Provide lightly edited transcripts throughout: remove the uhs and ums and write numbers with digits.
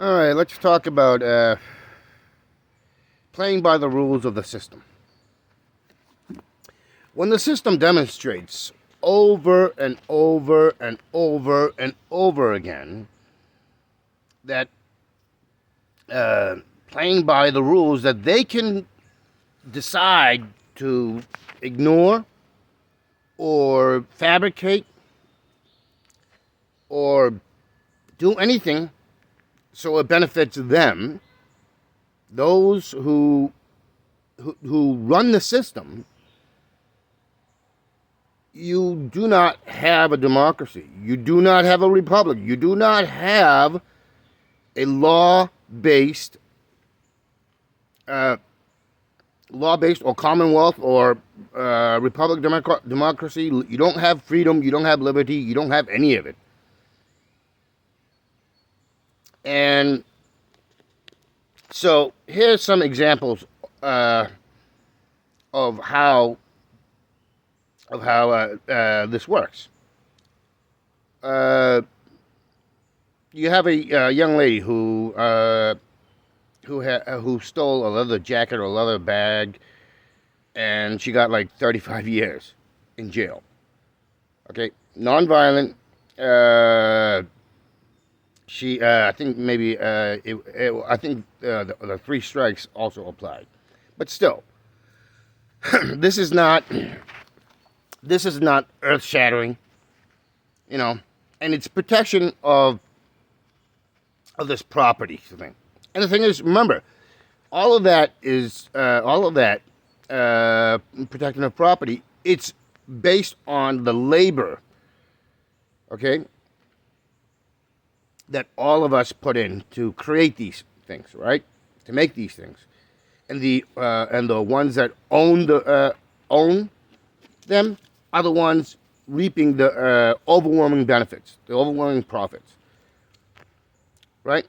All right, let's talk about playing by the rules of the system. When the system demonstrates over and over and over and over again that uh, playing by the rules that they can decide to ignore or fabricate or do anything so it benefits them, those who run the system, you do not have a democracy. You do not have a republic. You do not have a law-based, uh, law-based or commonwealth or republic democracy. You don't have freedom. You don't have liberty. You don't have any of it. And so here's some examples of how this works. You have a young lady who stole a leather jacket or a leather bag, and she got like 35 years in jail. Okay, nonviolent. I think maybe I think the three strikes also applied, but still, this is not earth shattering, and it's protection of this property thing. And the thing is, remember, all of that protection of property. It's based on the labor, okay, that all of us put in to create these things, right? To make these things, and the ones that own them are the ones reaping the overwhelming benefits, the overwhelming profits, right?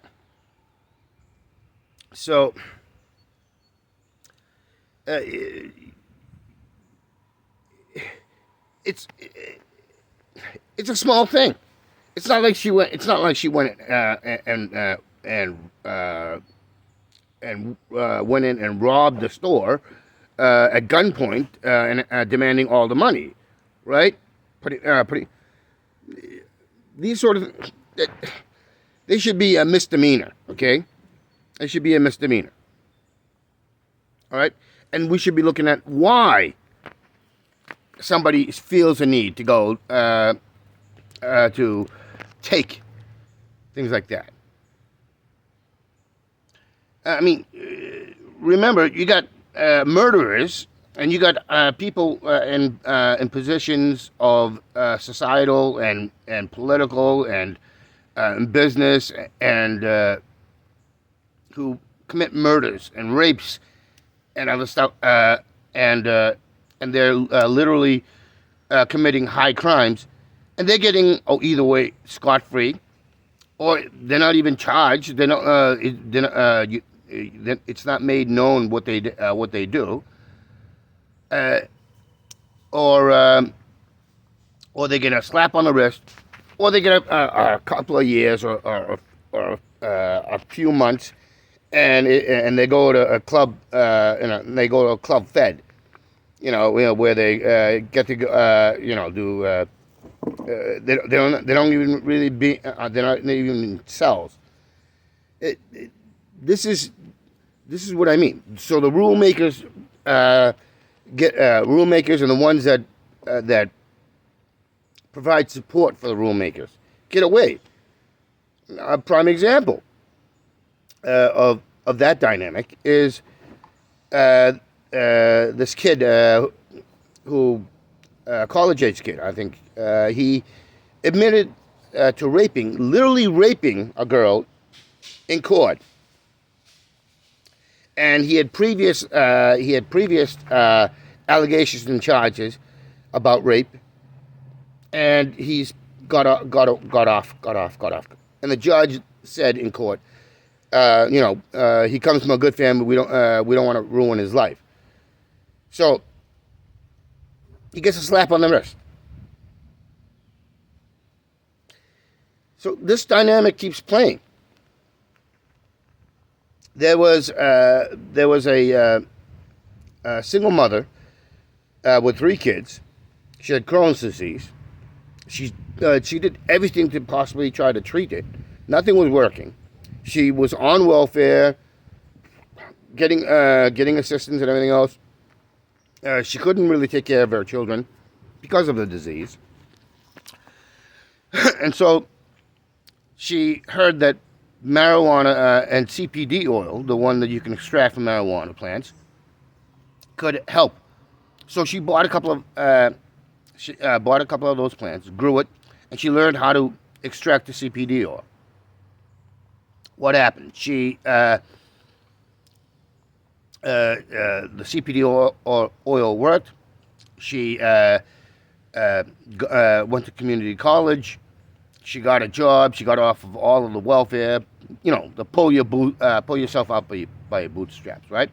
So it's a small thing. It's not like she went. It's not like she went went in and robbed the store at gunpoint and demanding all the money, right? Putting these sort of they should be a misdemeanor. Okay, they should be a misdemeanor. All right, and we should be looking at why somebody feels a need to go to take things like that. I mean, remember, you got murderers, and you got people in positions of societal and political and business and who commit murders and rapes and other stuff, and they're literally committing high crimes, and they're getting either way scot free, or they're not even charged. They're not. It's not made known what they do, or they get a slap on the wrist, or they get a couple of years or a few months, and they go to a club, and they go to a club fed, where they get to do. They don't even really be. They're not even in cells. This is what I mean. So the rule makers get rule makers, and the ones that provide support for the rule makers get away. A prime example of that dynamic is this kid who college-age kid. I think he admitted to literally raping a girl in court, and he had previous allegations and charges about rape, and he's got off. And the judge said in court, he comes from a good family. We don't want to ruin his life. So he gets a slap on the wrist. So this dynamic keeps playing. There was a single mother with 3 kids. She had Crohn's disease. She did everything to possibly try to treat it. Nothing was working. She was on welfare, getting assistance and everything else. She couldn't really take care of her children because of the disease, and so she heard that marijuana and CPD oil, the one that you can extract from marijuana plants, could help. So she bought a couple of those plants, grew it, and she learned how to extract the CPD oil. What happened? The CPD oil worked. She went to community college. She got a job. She got off of all of the welfare. The pull yourself out by your bootstraps, right?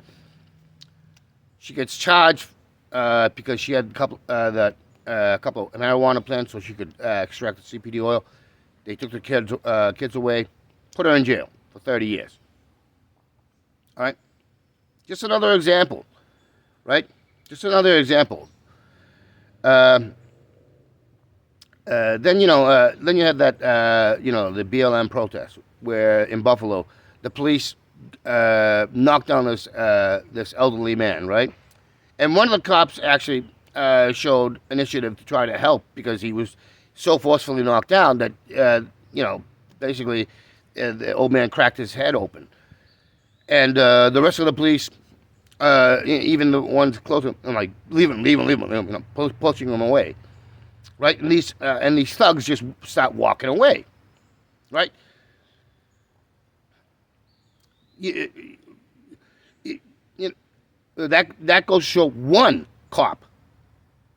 She gets charged because she had a couple of marijuana plants, so she could extract the CPD oil. They took the kids away, put her in jail for 30 years. All right, just another example, right? Just another example. Then you had that the BLM protest where in Buffalo the police knocked down this elderly man, right? And one of the cops actually showed initiative to try to help because he was so forcefully knocked down that basically the old man cracked his head open, and the rest of the police, even the ones close, I'm like, leave him, pushing him away. Right, and these thugs just start walking away, right? That goes to show one cop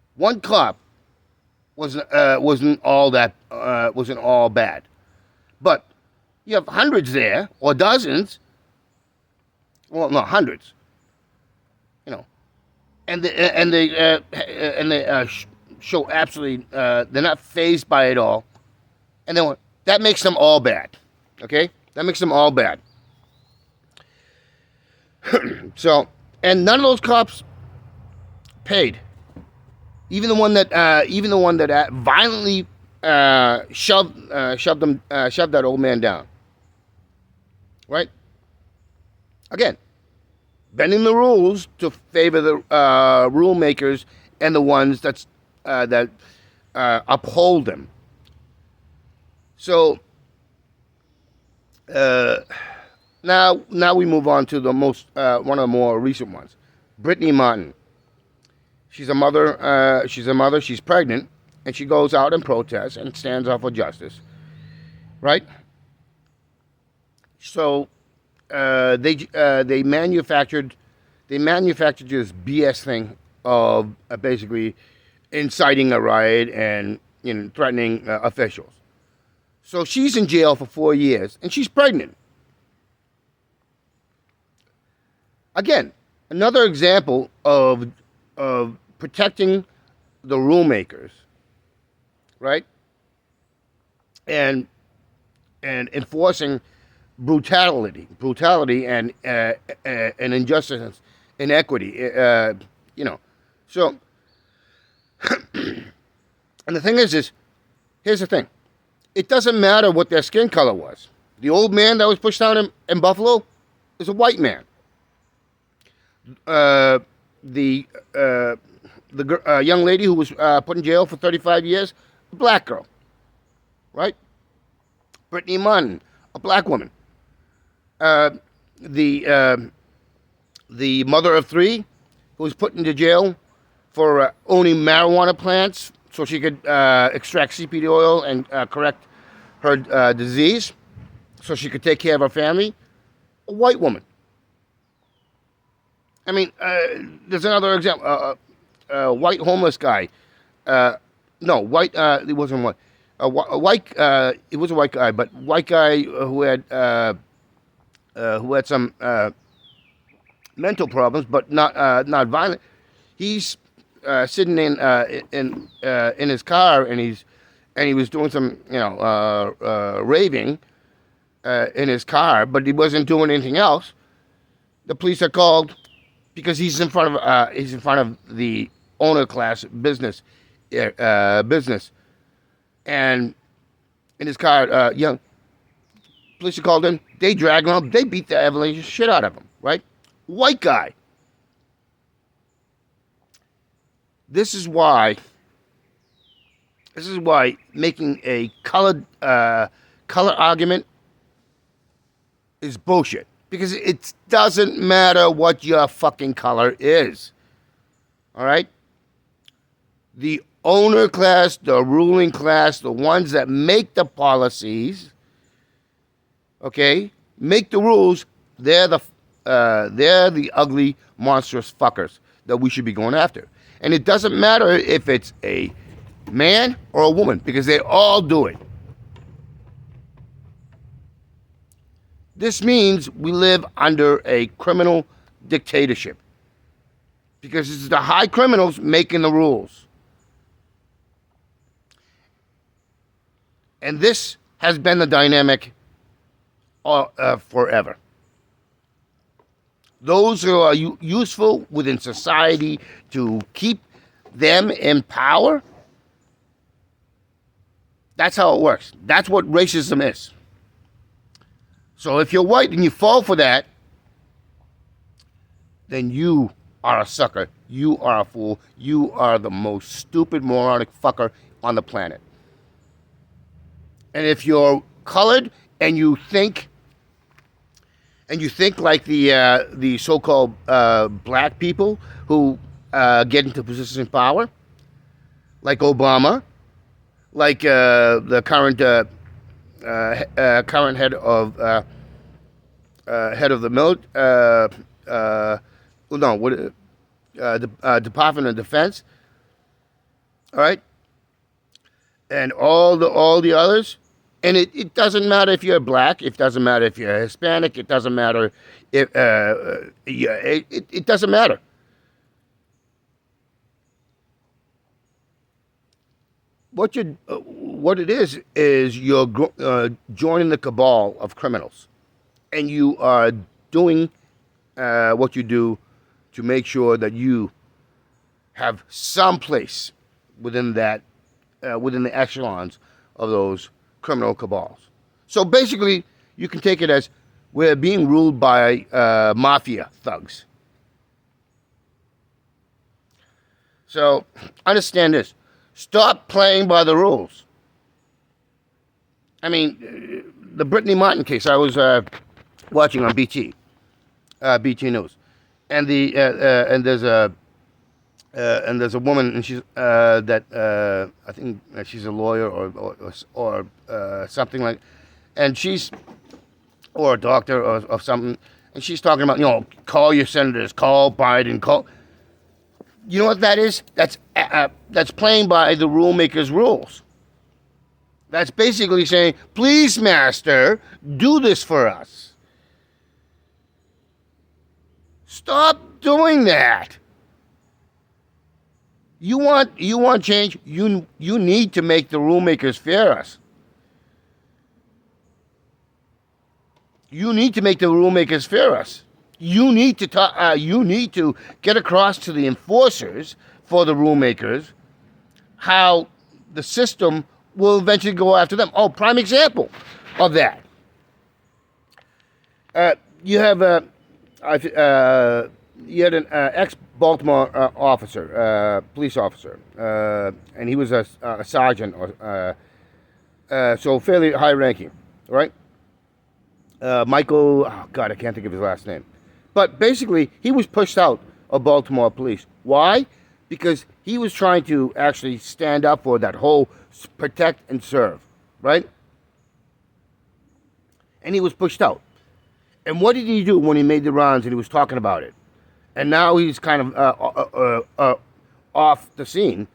wasn't all bad, but you have hundreds there or dozens, well, no, hundreds, and they show absolutely they're not fazed by it all, and then that makes them all bad. Okay, that makes them all bad. So, and none of those cops paid. Even the one that violently shoved that old man down. Right. Again, bending the rules to favor the rule makers and the ones that uphold them. So now we move on to the one of the more recent ones, Brittany Martin. She's a mother. She's pregnant, and she goes out and protests and stands up for justice. Right. So they manufactured this BS thing of basically inciting a riot and threatening officials. So she's in jail for 4 years, and she's pregnant. Again, another example of protecting the rule makers, right? And enforcing brutality and injustice, inequity. So. And the thing is here's the thing. It doesn't matter what their skin color was. The old man that was pushed down in Buffalo is a white man. The young lady who was put in jail for 35 years, a black girl. Right? Brittany Martin, a black woman. The mother of 3 who was put into jail for owning marijuana plants so she could extract CPD oil and correct her disease so she could take care of her family. A white woman. I mean, there's another example. White homeless guy. White. It wasn't white. It was a white guy, but white guy who had some mental problems, but not violent. He's sitting in his car, and he was doing some raving in his car, but he wasn't doing anything else. The police are called because he's in front of the owner class business, and in his car, young police are called in. They drag him up. They beat the ever shit out of him. Right, white guy. This is why. This is why making a color argument is bullshit. Because it doesn't matter what your fucking color is. All right? The owner class, the ruling class, the ones that make the policies, okay, make the rules, they're the ugly, monstrous fuckers that we should be going after. And it doesn't matter if it's a man or a woman, because they all do it. This means we live under a criminal dictatorship, because it's the high criminals making the rules. And this has been the dynamic forever. Those who are useful within society to keep them in power, that's how it works. That's what racism is. So if you're white and you fall for that, then you are a sucker. You are a fool. You are the most stupid, moronic fucker on the planet. And if you're colored and you think like the so-called black people who get into positions of power, like Obama, like the current head of the Department of Defense, all right, and all the others. And it doesn't matter if you're black. It doesn't matter if you're Hispanic. It doesn't matter if it doesn't matter. What it is you're joining the cabal of criminals, and you are doing what you do to make sure that you have some place within that within the echelons of those criminal cabals. So basically, you can take it as we're being ruled by mafia thugs. So understand this. Stop playing by the rules. I mean, the Brittany Martin case, I was watching on BT News, and there's a woman, and she's I think she's a lawyer or something like, and she's or a doctor or something, and she's talking about, call your senators, call Biden, call. You know what that is? That's playing by the rulemaker's rules. That's basically saying, please, master, do this for us. Stop doing that. You want change? You need to make the rulemakers fear us. You need to make the rulemakers fear us. You need to talk. You need to get across to the enforcers for the rulemakers how the system will eventually go after them. Oh, prime example of that. You have you had an ex-Baltimore police officer, and he was a sergeant, so fairly high-ranking, right? Michael, oh God, I can't think of his last name. But basically, he was pushed out of Baltimore police. Why? Because he was trying to actually stand up for that whole protect and serve, right? And he was pushed out. And what did he do when he made the rounds and he was talking about it? And now he's kind of off the scene,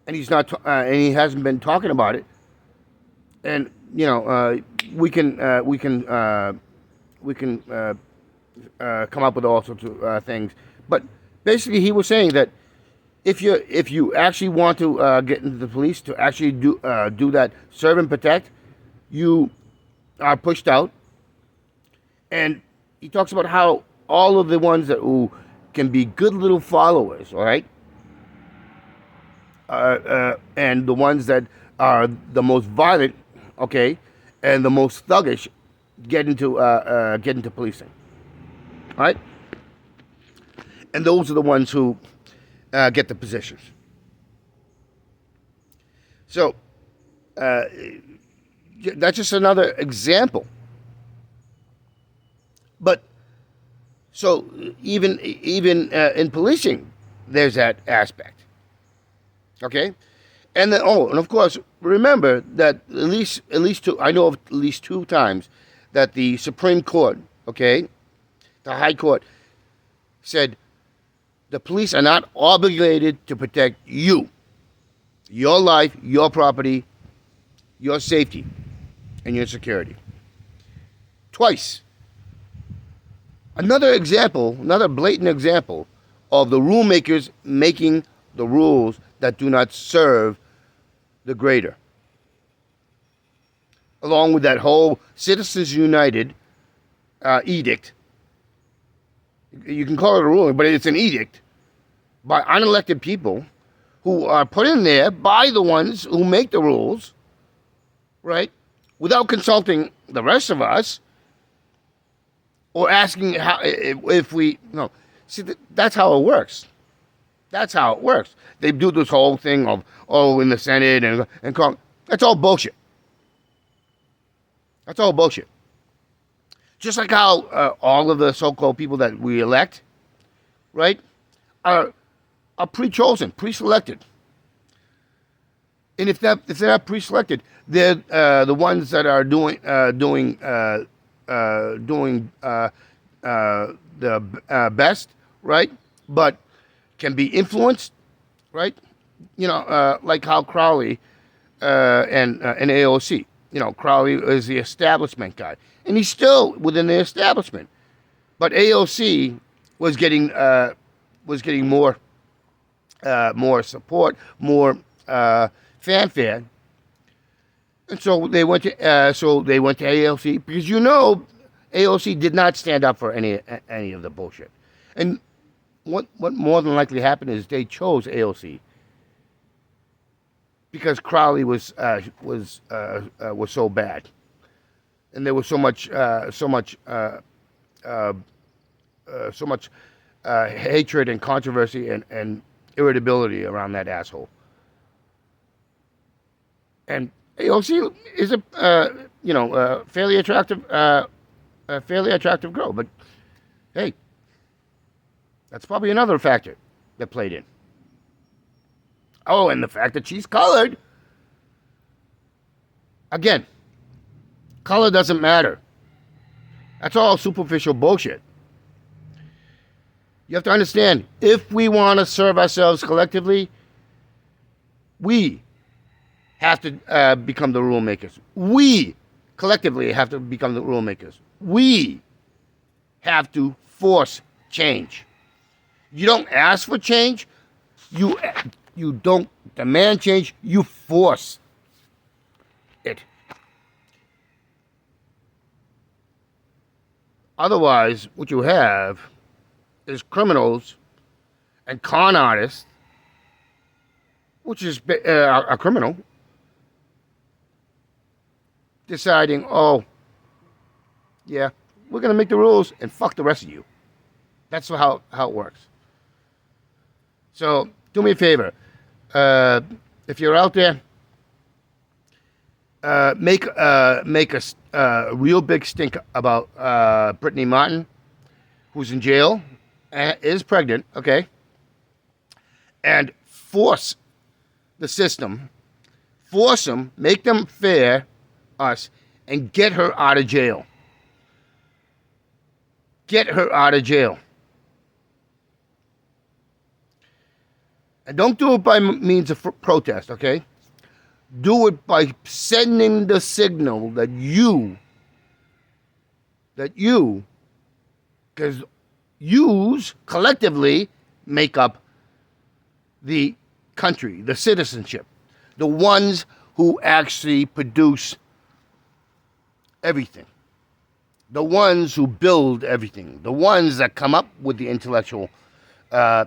and he's not, and he hasn't been talking about it. And we can come up with all sorts of things. But basically, he was saying that if you actually want to get into the police to actually do that, serve and protect, you are pushed out. And he talks about how all of the ones that who can be good little followers, all right, and the ones that are the most violent, okay, and the most thuggish, get into policing, all right, and those are the ones who get the positions. So that's just another example. But so even in policing, there's that aspect. Okay, and then and of course remember that at least two, I know of at least two times that the Supreme Court, okay, the High Court, said the police are not obligated to protect you, your life, your property, your safety, and your security. Twice. Another example, another blatant example of the rule makers making the rules that do not serve the greater. Along with that whole Citizens United edict. You can call it a ruling, but it's an edict by unelected people who are put in there by the ones who make the rules, right? Without consulting the rest of us or asking how, if we, no. See, that's how it works. That's how it works. They do this whole thing of, in the Senate and that's all bullshit. That's all bullshit. Just like how all of the so-called people that we elect, right, are pre-chosen, pre-selected. And if they're not pre-selected, they're the ones that are doing the best, right? But can be influenced, right? Like how Crowley and AOC. Crowley is the establishment guy, and he's still within the establishment. But AOC was getting more support, more fanfare, and so they went to AOC because AOC did not stand up for any of the bullshit. And what more than likely happened is they chose AOC because Crowley was so bad, and there was so much hatred and controversy and irritability around that asshole. And AOC is a fairly attractive girl, but hey, that's probably another factor that played in. Oh, and the fact that she's colored. Again, color doesn't matter. That's all superficial bullshit. You have to understand, if we want to serve ourselves collectively, we have to become the rule makers. We collectively have to become the rule makers. We have to force change. You don't ask for change. You don't demand change. You force it. Otherwise, what you have is criminals and con artists, which is a criminal, deciding, yeah, we're going to make the rules and fuck the rest of you. That's how it works. So do me a favor. If you're out there, make a real big stink about Brittany Martin, who's in jail, is pregnant, okay? And force the system, force them, make them fair us, and get her out of jail. Get her out of jail. And don't do it by means of protest, okay? Do it by sending the signal that you, because yous collectively make up the country, the citizenship, the ones who actually produce everything. the ones who build everything, the ones that come up with the intellectual uh,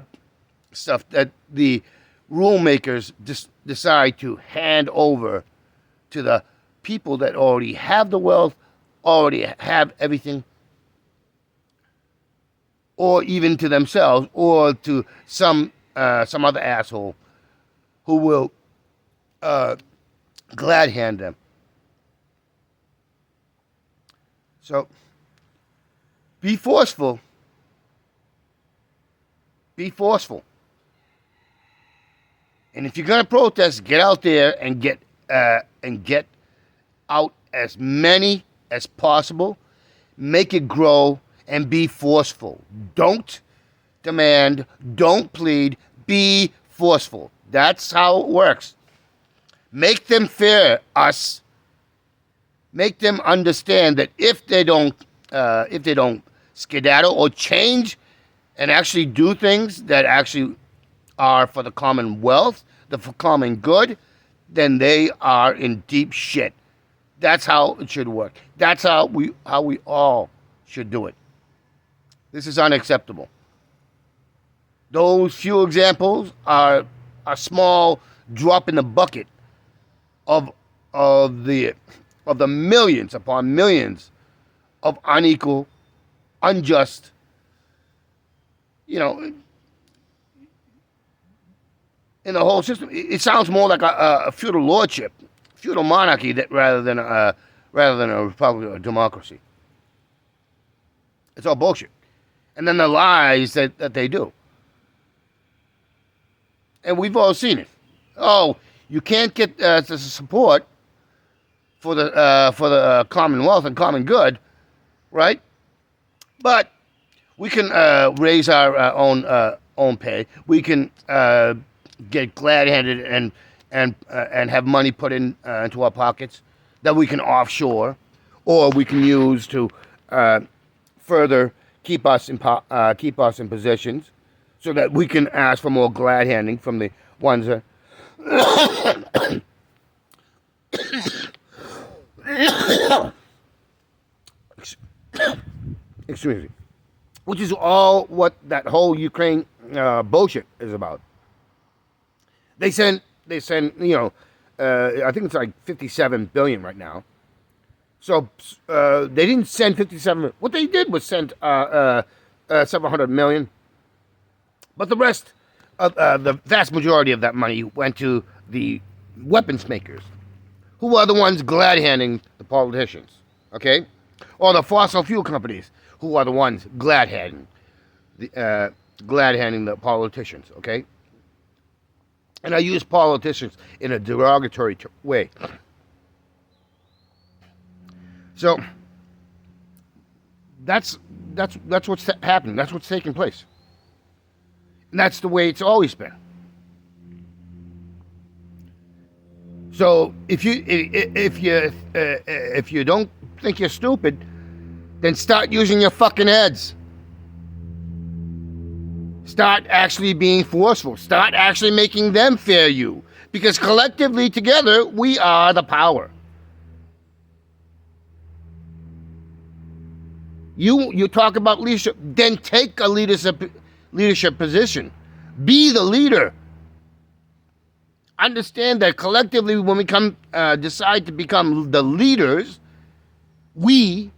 stuff that the rule makers decide to hand over to the people that already have the wealth, already have everything, or even to themselves, or to some other asshole who will glad hand them. So be forceful. Be forceful. And if you're gonna protest, get out there and get out as many as possible. Make it grow and be forceful. Don't demand. Don't plead. Be forceful. That's how it works. Make them fear us. Make them understand that if they don't skedaddle or change and actually do things that actually are for the commonwealth, the common good, then they are in deep shit. That's how it should work. That's how we all should do it. This is unacceptable. Those few examples are a small drop in the bucket of the millions upon millions of unequal, unjust, you know, in the whole system. It sounds more like a feudal lordship, feudal monarchy, that rather than a republic or a democracy. It's all bullshit. And then the lies that they do. And we've all seen it. Oh, you can't get the support for the commonwealth and common good, right? But we can raise our own pay. We can get glad-handed and have money put into our pockets that we can offshore, or we can use to further keep us in positions, so that we can ask for more glad handing from the ones that excuse me, which is all what that whole Ukraine bullshit is about. They send I think it's like 57 billion right now. So they didn't send 57. What they did was send several hundred million. But the rest, the vast majority of that money went to the weapons makers, who are the ones glad-handing the politicians, okay? Or the fossil fuel companies, who are the ones glad-handing the politicians, okay? And I use politicians in a derogatory way. So that's what's happening. That's what's taking place. And that's the way it's always been. So if you don't think you're stupid, then start using your fucking heads. Start actually being forceful. Start actually making them fear you. Because collectively, together, we are the power. You talk about leadership, then take a leadership position. Be the leader. Understand that collectively, when we decide to become the leaders, we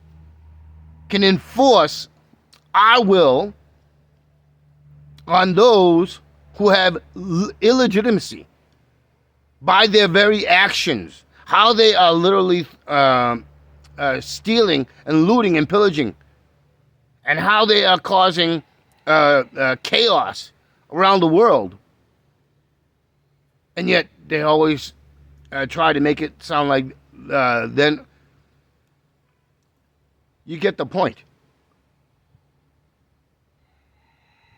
can enforce our will on those who have illegitimacy by their very actions, how they are literally stealing and looting and pillaging, and how they are causing chaos around the world. And yet they always try to make it sound like then you get the point.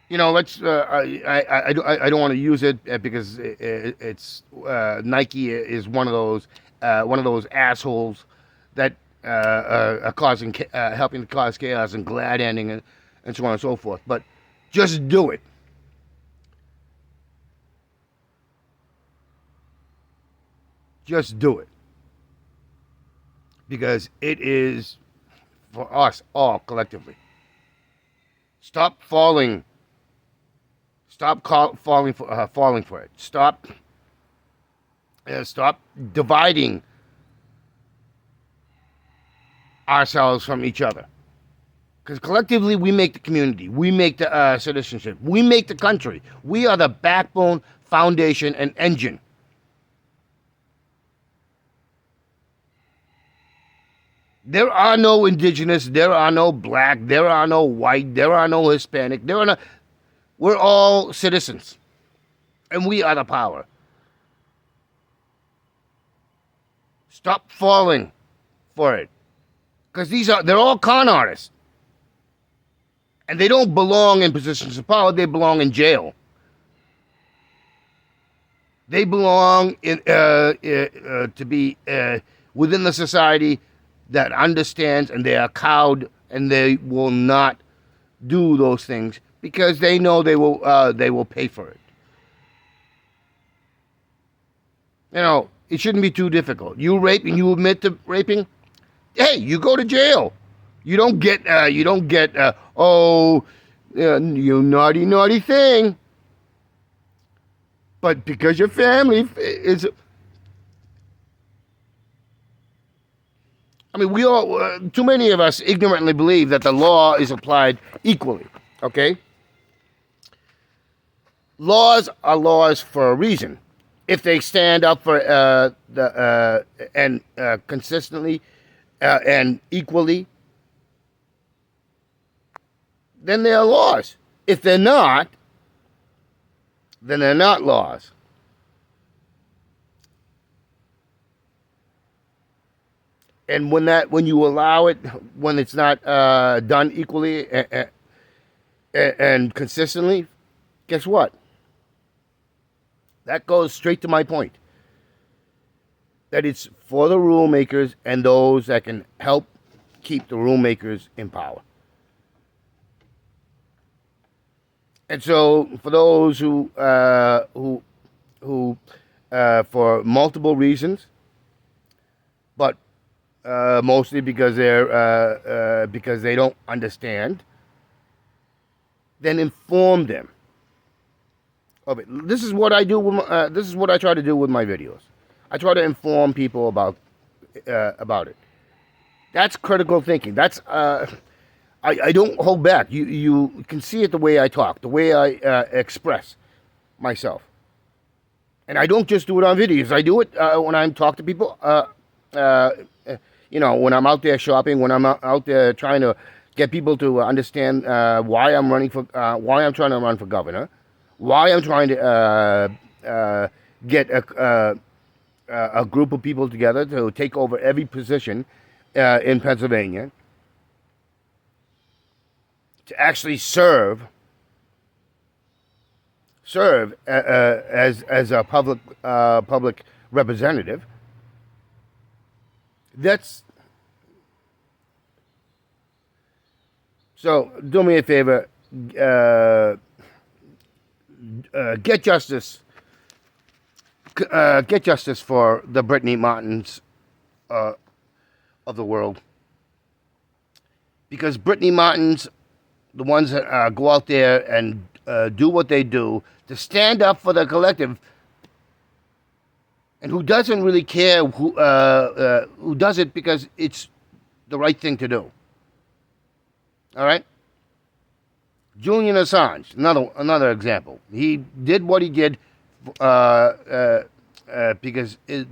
You know, let's. I don't want to use it because it's Nike is one of those assholes that are causing helping to cause chaos and glad ending and so on and so forth. But just do it. Just do it. Because it is for us all collectively. Stop falling. Falling for it. Stop dividing ourselves from each other. Because collectively, we make the community. We make the citizenship. We make the country. We are the backbone, foundation, and engine. There are no indigenous. There are no black. There are no white. There are no Hispanic. We're all citizens. And we are the power. Stop falling for it. Because they're all con artists. And they don't belong in positions of power. They belong in jail. They belong to be within the society that understands, and they are cowed, and they will not do those things because they know they will pay for it. You know, it shouldn't be too difficult. You rape and you admit to raping, hey, you go to jail. You don't get you naughty thing. But because your family is, I mean, we all, too many of us ignorantly believe that the law is applied equally, okay? Laws are laws for a reason. If they stand up for consistently and equally, then they are laws. If they're not, then they're not laws. And when you allow it, when it's not done equally and consistently, guess what? That goes straight to my point. That it's for the rule makers and those that can help keep the rule makers in power. And so, for those who for multiple reasons, but mostly because they don't understand, then inform them of it. This is what I do. This is what I try to do with my videos. I try to inform people about it. That's critical thinking. That's I don't hold back. You can see it the way I talk, the way I express myself. And I don't just do it on videos. I do it when I talk to people, when I'm out there shopping, when I'm out there trying to get people to understand why I'm trying to run for governor, why I'm trying to get a group of people together to take over every position in Pennsylvania, to actually serve as a public representative. So do me a favor, get justice. Get justice for the Brittany Martins of the world, because Brittany Martins, the ones that go out there and do what they do to stand up for the collective, and who doesn't really care who does it because it's the right thing to do. All right. Julian Assange, another example. He did what he did because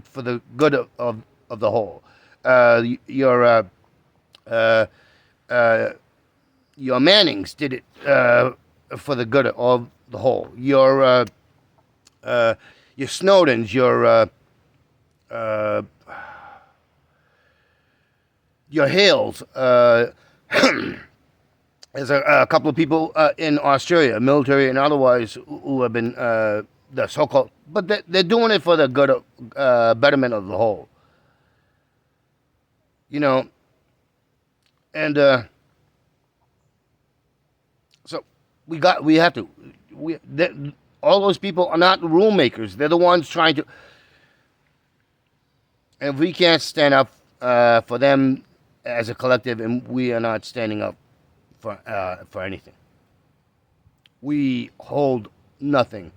for the good of the whole. Your Mannings did it for the good of the whole. Your Snowdens, your Hales. There's a couple of people in Australia, military and otherwise, who have been the so-called, but they're doing it for the good of betterment of the whole. And so all those people are not rule makers. They're the ones trying to. And if we can't stand up for them as a collective, and we are not standing up for anything. We hold nothing.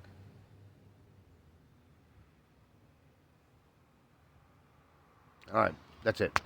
All right, that's it.